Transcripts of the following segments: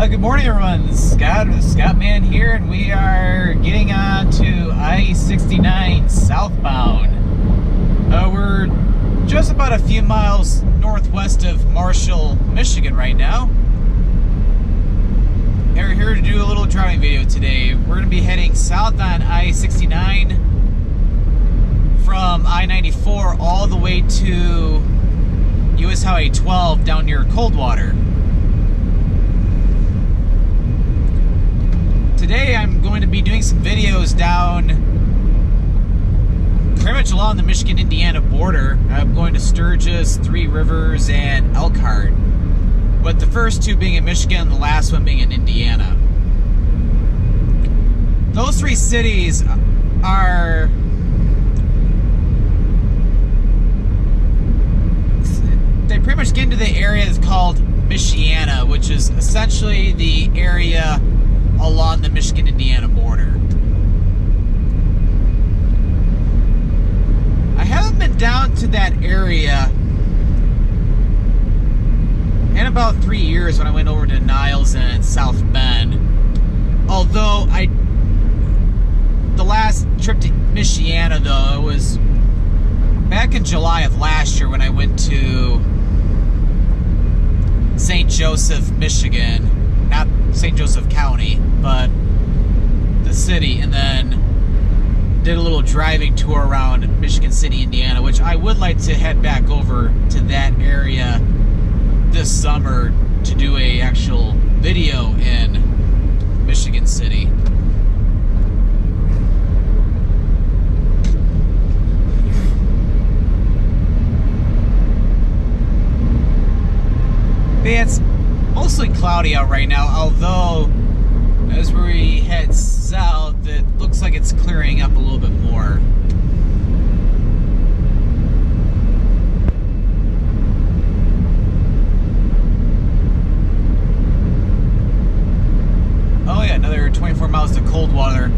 Good morning, everyone. Scott, Scottman here, and we are getting on to I-69 southbound. We're just about a few miles northwest of Marshall, Michigan right now. And we're here to do a little driving video today. We're going to be heading south on I-69 from I-94 all the way to US Highway 12 down near Coldwater. Today I'm going to be doing some videos down pretty much along the Michigan-Indiana border. I'm going to Sturgis, Three Rivers, and Elkhart. But the first two being in Michigan, the last one being in Indiana. Those three cities are... they pretty much get into the area that's called Michiana, which is essentially the area along the Michigan-Indiana border. I haven't been down to that area in about 3 years when I went over to Niles and South Bend. Although the last trip to Michiana, though, it was back in July of last year when I went to St. Joseph, Michigan. Not St. Joseph County, but the city, and then did a little driving tour around Michigan City, Indiana, which I would like to head back over to that area this summer to do a actual video in Michigan City. But yeah, it's mostly cloudy out right now, although as we head south, it looks like it's clearing up a little bit more. Oh yeah, another 24 miles to Coldwater.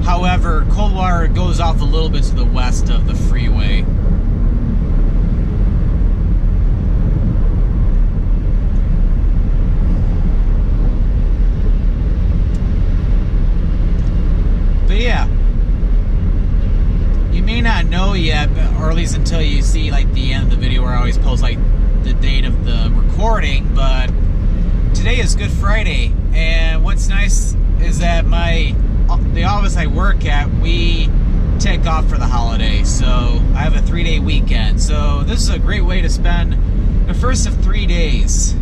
However, Coldwater goes off a little bit to the west of the freeway. Yeah, you may not know yet, or at least until you see like the end of the video where I always post like the date of the recording, but today is Good Friday, and what's nice is that the office I work at, we take off for the holiday, so I have a 3-day weekend, so this is a great way to spend the first of 3 days.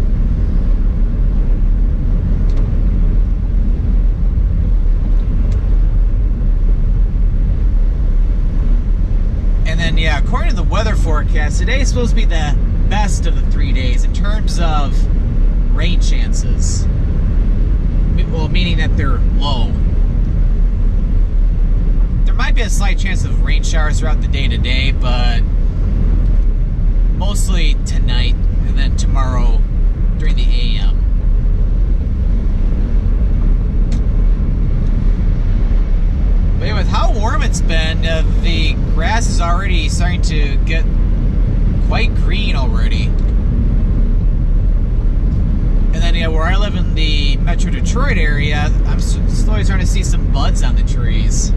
Yeah, according to the weather forecast, today is supposed to be the best of the 3 days in terms of rain chances. Well, meaning that they're low. There might be a slight chance of rain showers throughout the day today, but mostly tonight and then tomorrow during the AM. But yeah, with how warm it's been, the grass is already starting to get quite green already. And then, yeah, where I live in the Metro Detroit area, I'm slowly starting to see some buds on the trees.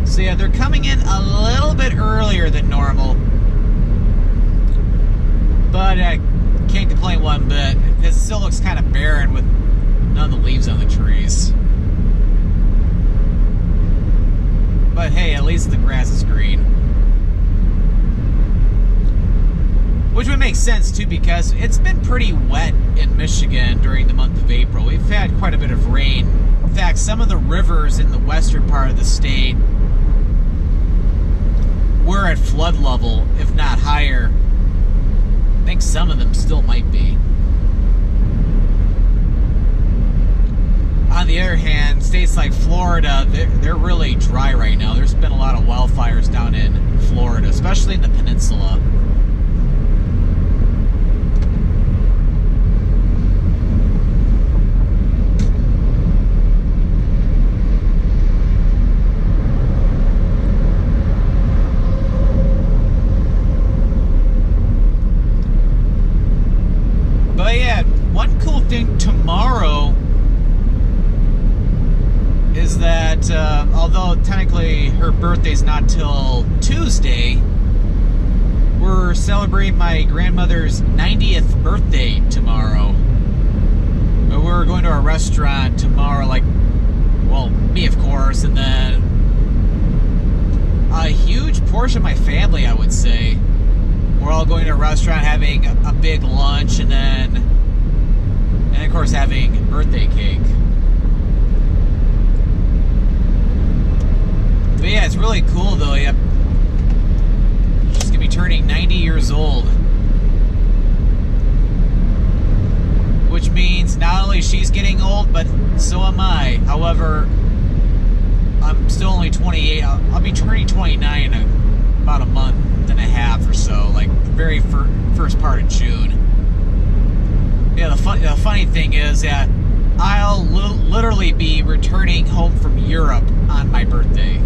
So yeah, they're coming in a little bit earlier than normal. But I can't complain one bit. It still looks kind of barren with none of the leaves on the trees. But hey, at least the grass is green. Which would make sense too, because it's been pretty wet in Michigan during the month of April. We've had quite a bit of rain. In fact, some of the rivers in the western part of the state were at flood level, if not higher. I think some of them still might be. On the other hand, states like Florida, they're really dry right now. There's been a lot of wildfires down in Florida, especially in the peninsula. But yeah, although technically her birthday's not till Tuesday, we're celebrating my grandmother's 90th birthday tomorrow. We're going to a restaurant tomorrow, like, well, me of course, and then a huge portion of my family, I would say. We're all going to a restaurant, having a big lunch, and of course having birthday cake. But yeah, it's really cool though. Yep. She's gonna be turning 90 years old. Which means not only she's getting old, but so am I. However, I'm still only 28. I'll be turning 29 in about a month and a half or so, like very first part of June. Yeah, the funny thing is that I'll literally be returning home from Europe on my birthday.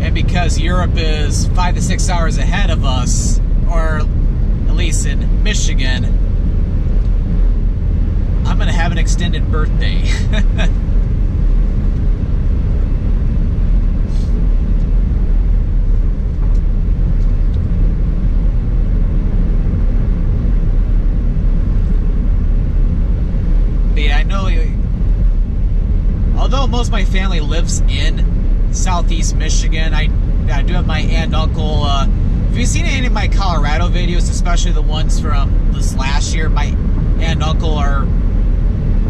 And because Europe is 5 to 6 hours ahead of us, or at least in Michigan, I'm going to have an extended birthday. Yeah, I know, although most of my family lives in Southeast Michigan, I do have my aunt and uncle. If you've seen any of my Colorado videos, especially the ones from this last year, my aunt and uncle are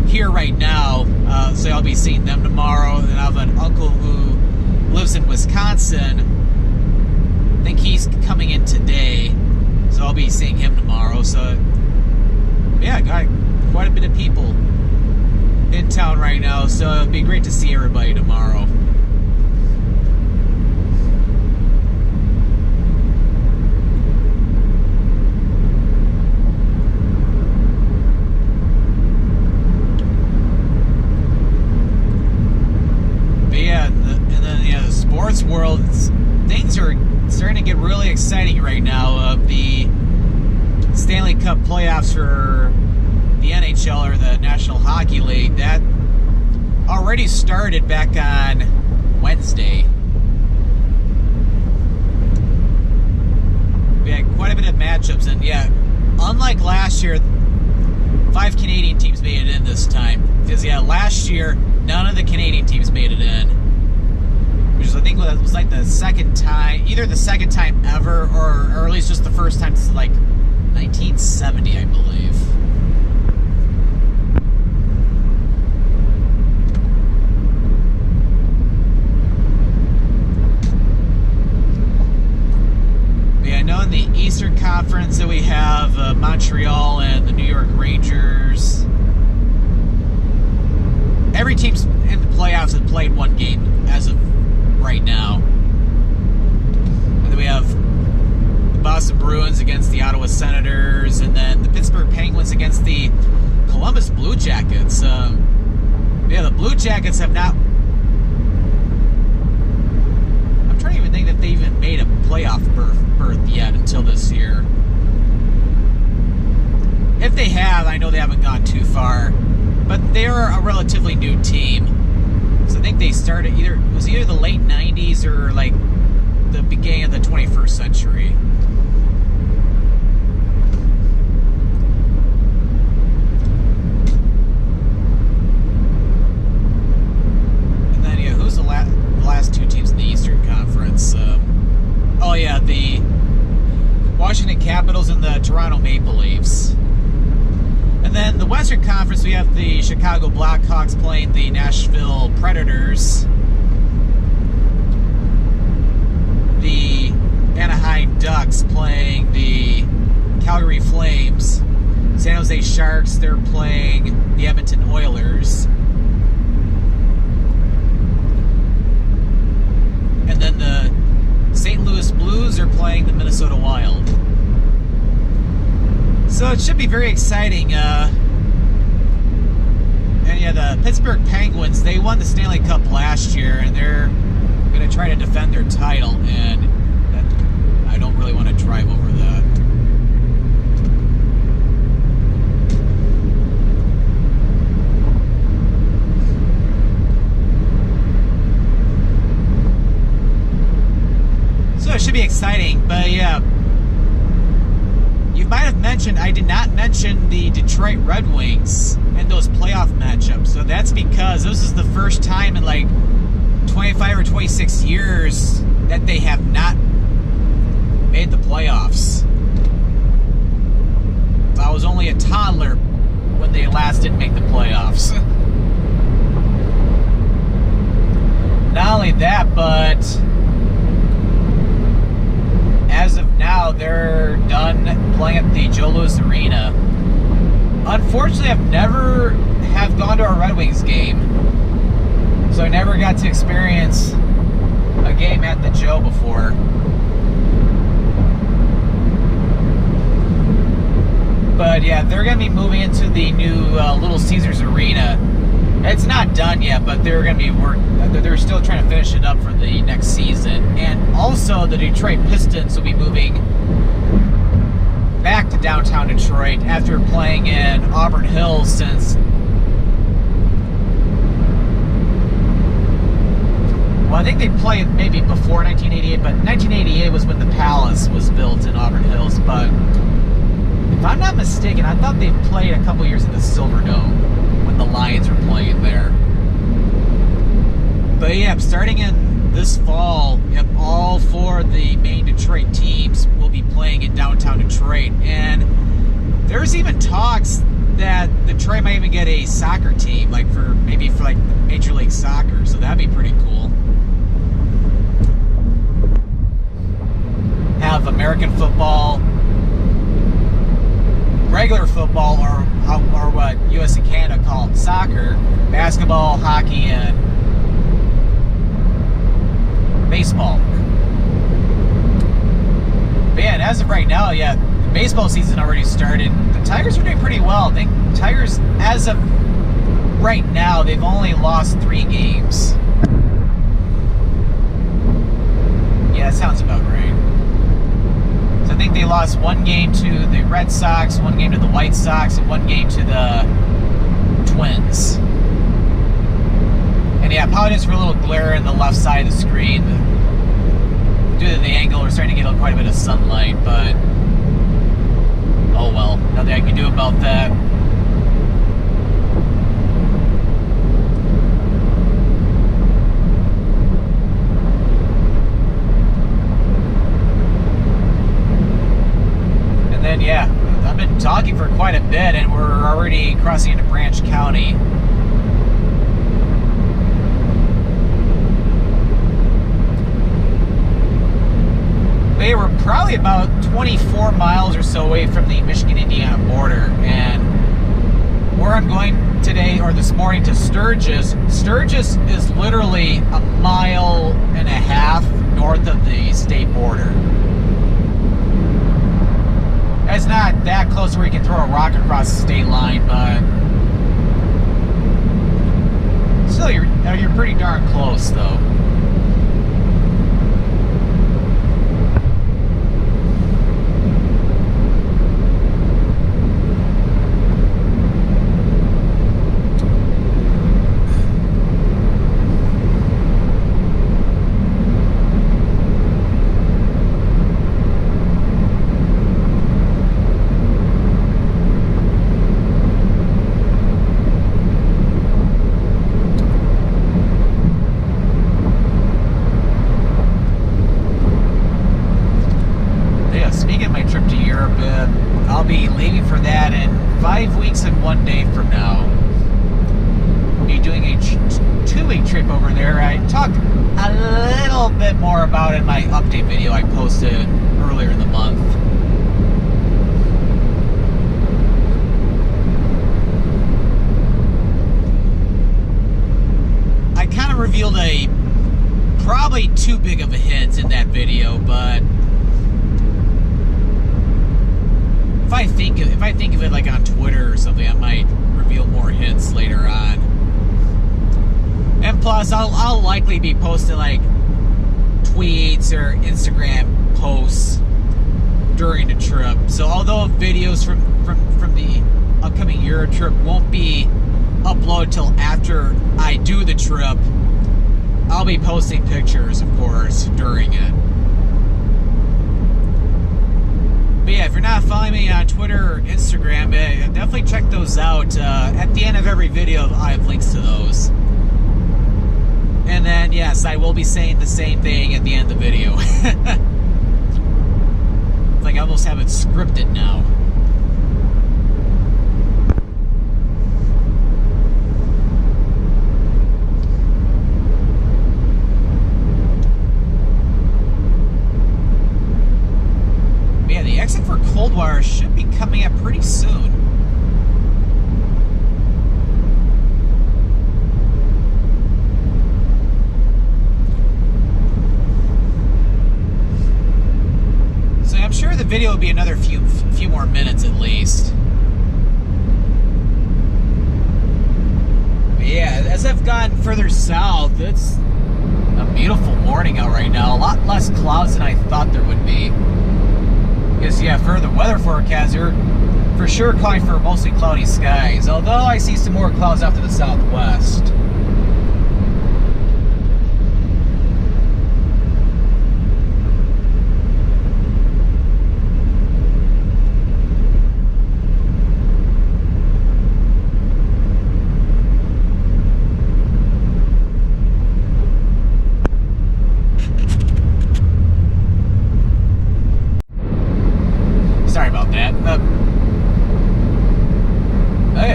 here right now, so I'll be seeing them tomorrow. And I have an uncle who lives in Wisconsin. I think he's coming in today, so I'll be seeing him tomorrow. So yeah, got quite a bit of people in town right now, so it'd be great to see everybody tomorrow. Sports world, things are starting to get really exciting right now. The Stanley Cup playoffs for the NHL, or the National Hockey League, that already started back on Wednesday. We had quite a bit of matchups, and yeah, unlike last year, 5 Canadian teams made it in this time. Because yeah, last year, none of the Canadian teams made it in. Which is, I think, was like the second time, either the second time ever, or at least just the first time since like 1970, I believe. Yeah, I know in the Eastern Conference that we have Montreal and the New York Rangers. Every team's in the playoffs has played one game as of right now. And then we have the Boston Bruins against the Ottawa Senators, and then the Pittsburgh Penguins against the Columbus Blue Jackets. Yeah, the Blue Jackets have not... I'm trying to even think that they even made a playoff berth yet until this year. If they have, I know they haven't gone too far, but they're a relatively new team. So I think they started either the late 90s or like the beginning of the 21st century. And then yeah, who's the last two teams in the Eastern Conference? Oh yeah, the Washington Capitals and the Toronto Maple Leafs. And then the Western Conference, we have the Chicago Blackhawks playing the Nashville Predators. The Anaheim Ducks playing the Calgary Flames. San Jose Sharks, they're playing the Edmonton Oilers. And then the St. Louis Blues are playing the Minnesota Wild. So it should be very exciting. And yeah, the Pittsburgh Penguins, they won the Stanley Cup last year, and they're going to try to defend their title, and I don't really want to drive over that. should be exciting. But yeah, you might have mentioned, I did not mention the Detroit Red Wings and those playoff matchups. So that's because this is the first time in like 25 or 26 years that they have not made the playoffs. I was only a toddler when they last didn't make the playoffs. Not only that, but as of now, they're done playing at the Joe Louis Arena. Unfortunately, I've never have gone to a Red Wings game, so I never got to experience a game at the Joe before. But yeah, they're going to be moving into the new Little Caesars Arena. It's not done yet, but they're going to be they're still trying to finish it up for the next season. And also, the Detroit Pistons will be moving back to downtown Detroit after playing in Auburn Hills since, well, I think they played maybe before 1988, but 1988 was when the Palace was built in Auburn Hills. But if I'm not mistaken, I thought they played a couple years in the Silverdome when the Lions were playing there. But yeah, starting in this fall, yep, all four of the main Detroit teams will be playing in downtown Detroit. And there's even talks that Detroit might even get a soccer team, like maybe for like Major League Soccer. So that'd be pretty cool. Have American football, regular football, or what US and Canada call soccer, basketball, hockey, and baseball. But yeah, and as of right now, yeah, the baseball season already started. The Tigers are doing pretty well. I think Tigers, as of right now, they've only lost 3 games. Yeah, that sounds about right. I think they lost 1 game to the Red Sox, 1 game to the White Sox, and 1 game to the Twins. And yeah, apologies for a little glare in the left side of the screen. Due to the angle, we're starting to get quite a bit of sunlight, but oh well, nothing I can do about that. Yeah, I've been talking for quite a bit, and we're already crossing into Branch County. They were probably about 24 miles or so away from the Michigan-Indiana border, and where I'm going today, or this morning, to Sturgis. Sturgis is literally 1.5 miles north of the state border. It's not that close where you can throw a rock across the state line, but still, you're pretty darn close, though. I'll be leaving for that in 5 weeks and 1 day from now. I'll be doing a 2-week trip over there. I talked a little bit more about it in my update video I posted earlier in the month. I kind of revealed a probably too big of a hint in that video, but if I think of it like on Twitter or something, I might reveal more hints later on. And plus, I'll likely be posting like tweets or Instagram posts during the trip. So although videos from the upcoming Euro trip won't be uploaded till after I do the trip, I'll be posting pictures, of course, during it. Twitter, Instagram. Definitely check those out. At the end of every video, I have links to those. And then, yes, I will be saying the same thing at the end of the video. It's like I almost have it scripted now. Yeah, the exit for Coldwater should be coming up pretty soon. So I'm sure the video will be another few more minutes at least. But yeah, as I've gotten further south, it's a beautiful morning out right now. A lot less clouds than I thought there would be. Because, yeah, for the weather forecast, they're for sure calling for mostly cloudy skies. Although I see some more clouds off to the southwest. Sorry about that.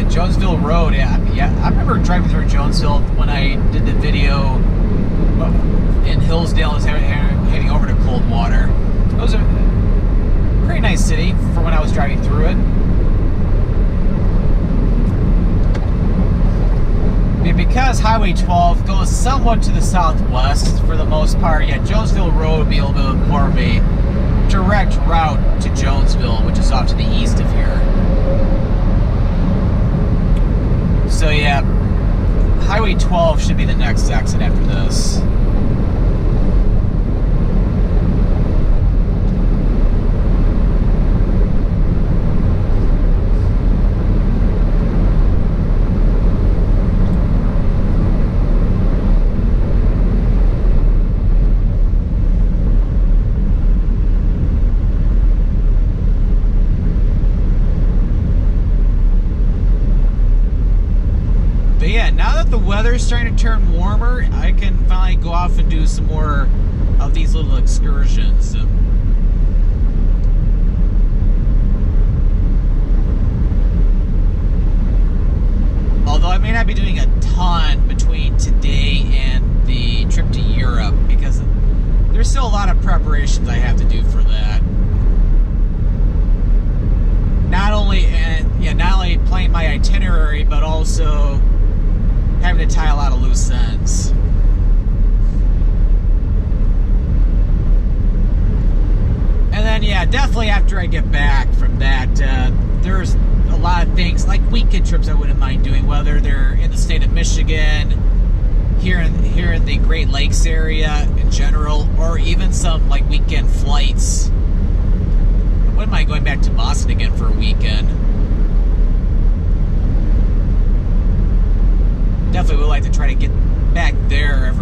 Jonesville Road, yeah, I remember driving through Jonesville when I did the video in Hillsdale and heading over to Coldwater. It was a pretty nice city for when I was driving through it. Because Highway 12 goes somewhat to the southwest for the most part, yeah, Jonesville Road would be a little bit more of a direct route to Jonesville, which is off to the east of here. So yeah, Highway 12 should be the next exit after this. But yeah, now that the weather's starting to turn warmer, I can finally go off and do some more of these little excursions. Although I may not be doing a ton between today and the trip to Europe, because there's still a lot of preparations I have to do for that. Not only planning my itinerary, but also having to tie a lot of loose ends. And then, yeah, definitely after I get back from that, there's a lot of things, like weekend trips I wouldn't mind doing, whether they're in the state of Michigan, here in the Great Lakes area in general, or even some like weekend flights. I wouldn't mind going back to Boston again for a weekend. Definitely would like to try to get back there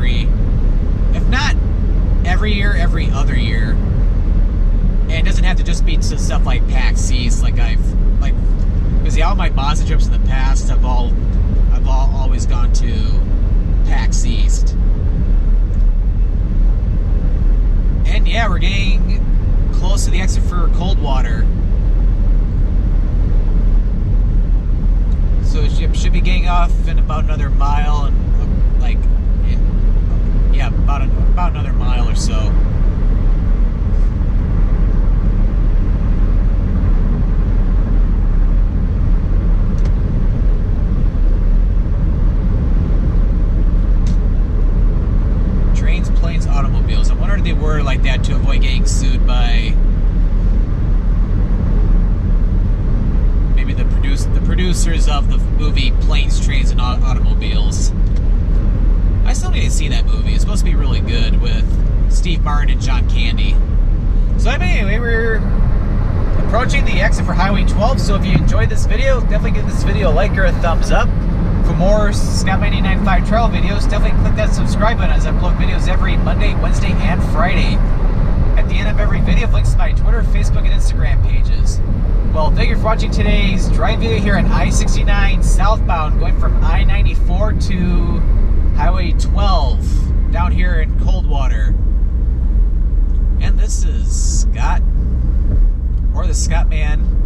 if not every year, every other year. And it doesn't have to just be to stuff like PAX East, because all my Boston trips in the past I've always gone to PAX East. And yeah, we're getting close to the exit for Coldwater. So it should be getting off in about another mile, and about another mile or so. Trains, planes, automobiles. I wonder if they were like that to avoid getting sued by maybe the producers of the movie Planes, Trains, and Automobiles. I still need to see that movie. It's supposed to be really good with Steve Martin and John Candy. So anyway, we're approaching the exit for Highway 12, so if you enjoyed this video, definitely give this video a like or a thumbs up. For more Scottman895 travel videos, definitely click that subscribe button, as I upload videos every Monday, Wednesday, and Friday. At the end of every video, links to my Twitter, Facebook, and Instagram pages. Well, thank you for watching today's drive video here on I-69 southbound, going from I-94 to Highway 12 down here in Coldwater. And this is Scott, or the Scottman895.